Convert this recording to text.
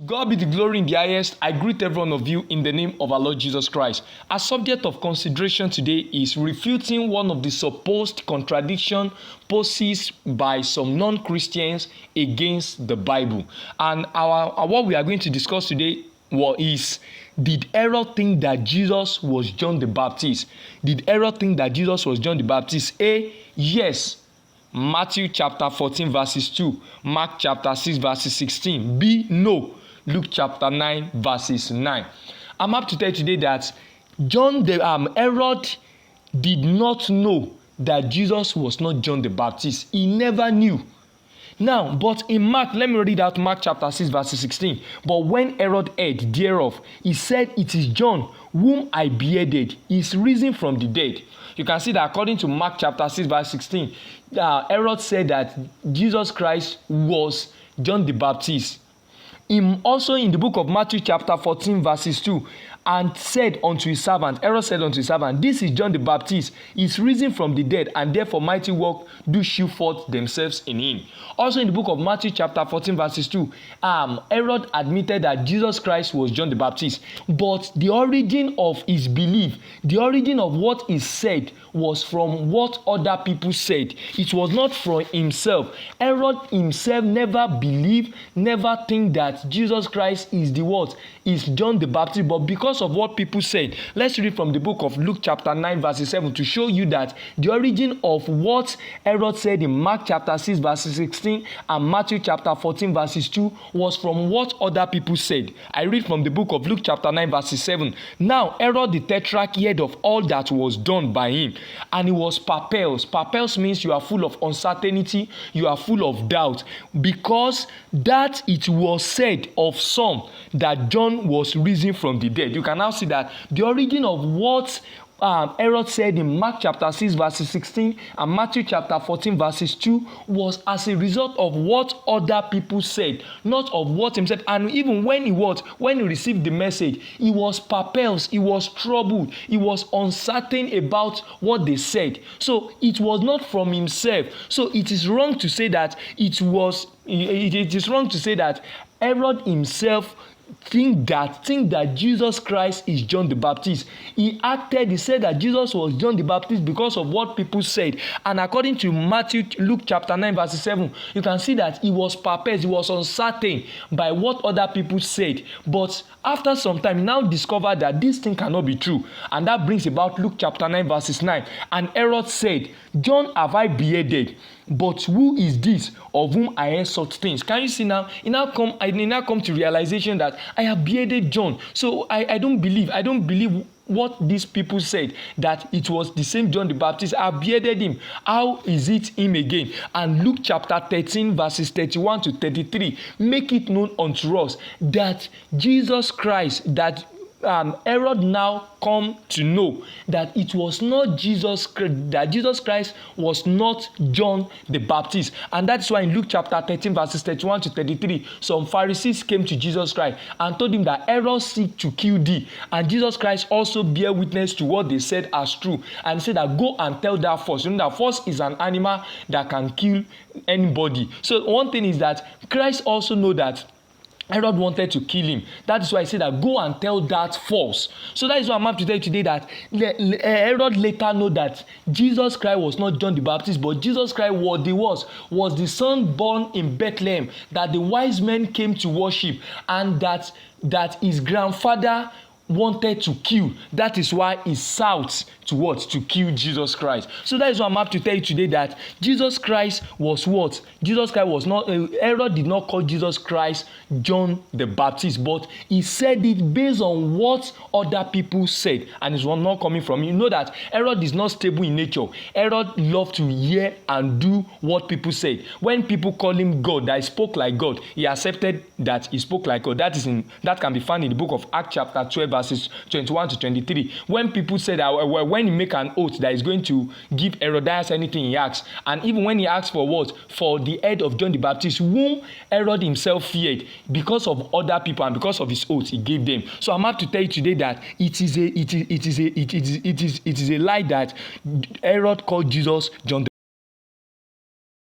God be the glory in the highest. I greet every one of you in the name of our Lord Jesus Christ. Our subject of consideration today is refuting one of the supposed contradiction posed by some non-Christians against the Bible. And what we are going to discuss today is, did Herod think that Jesus was John the Baptist? Did Herod think that Jesus was John the Baptist? A, yes. Matthew chapter 14 verses 2. Mark chapter 6 verses 16. B, no. Luke chapter 9 verses 9. I'm happy to tell you today that Herod did not know that Jesus was not John the Baptist. He never knew. Now, but in Mark, let me read out Mark chapter 6 verses 16. But when Herod heard thereof, he said, "It is John, whom I beheaded. He is risen from the dead." You can see that according to Mark chapter 6 verse 16, Herod said that Jesus Christ was John the Baptist. Also in the book of Matthew chapter 14 verses 2, and said unto his servant, Herod said unto his servant, "This is John the Baptist, is risen from the dead, and therefore mighty work do shew forth themselves in him." Also in the book of Matthew chapter 14 verses 2, Herod admitted that Jesus Christ was John the Baptist, but the origin of his belief, the origin of what he said, was from what other people said. It was not from himself. Herod himself never believed, never think that Jesus Christ is the what? Is John the Baptist, but because of what people said. Let's read from the book of Luke chapter 9 verses 7 to show you that the origin of what Herod said in Mark chapter 6 verses 16 and Matthew chapter 14 verses 2 was from what other people said. I read from the book of Luke chapter 9 verses 7. Now Herod the Tetrarch heard of all that was done by him, and he was perplexed. Perplexed means you are full of uncertainty, you are full of doubt, because that it was said of some that John was risen from the dead. You can now see that the origin of what Herod said in Mark chapter 6 verses 16 and Matthew chapter 14 verses 2 was as a result of what other people said, not of what himself. And even when he received the message, he was perplexed, he was troubled, he was uncertain about what they said. So it was not from himself. So it is wrong to say that it is wrong to say that Herod himself think that Jesus Christ is John the Baptist. He said that Jesus was John the Baptist because of what people said. And according to Luke chapter 9 verse 7, you can see that he was perplexed, he was uncertain by what other people said. But after some time, he now discovered that this thing cannot be true. And that brings about Luke chapter 9 verses 9. And Herod said, "John have I beheaded, but who is this of whom I heard such things?" Can you see now? He now come to realization that I have beheaded John. So I don't believe what these people said, that it was the same John the Baptist. I have beheaded him. How is it him again? And Luke chapter 13 verses 31 to 33 make it known unto us that Jesus Christ, that Herod now come to know that it was not Jesus, that Jesus Christ was not John the Baptist. And that's why in Luke chapter 13 verses 31 to 33, some Pharisees came to Jesus Christ and told him that Herod seek to kill thee. And Jesus Christ also bear witness to what they said as true, and said that go and tell that fox. You know that fox is an animal that can kill anybody. So one thing is that Christ also know that Herod wanted to kill him. That is why he said that go and tell that false. So that is why I'm happy to tell you today that Herod later know that Jesus Christ was not John the Baptist, but Jesus Christ was the son born in Bethlehem, that the wise men came to worship, and that his grandfather wanted to kill. That is why he sought to kill Jesus Christ. So that is why I'm happy to tell you today that Jesus Christ was what? Jesus Christ was not, Herod did not call Jesus Christ John the Baptist, but he said it based on what other people said, and it was not coming from him. You know that Herod is not stable in nature. Herod loved to hear and do what people said. When people call him God, that he spoke like God, he accepted that he spoke like God. That can be found in the book of Acts chapter 12 verses 21 to 23. When people said that when he make an oath that he's going to give Herodias anything he asks, and even when he asked for what? For the head of John the Baptist, whom Herod himself feared, because of other people and because of his oath he gave them. So I'm happy to tell you today that it is a lie that Herod called Jesus John the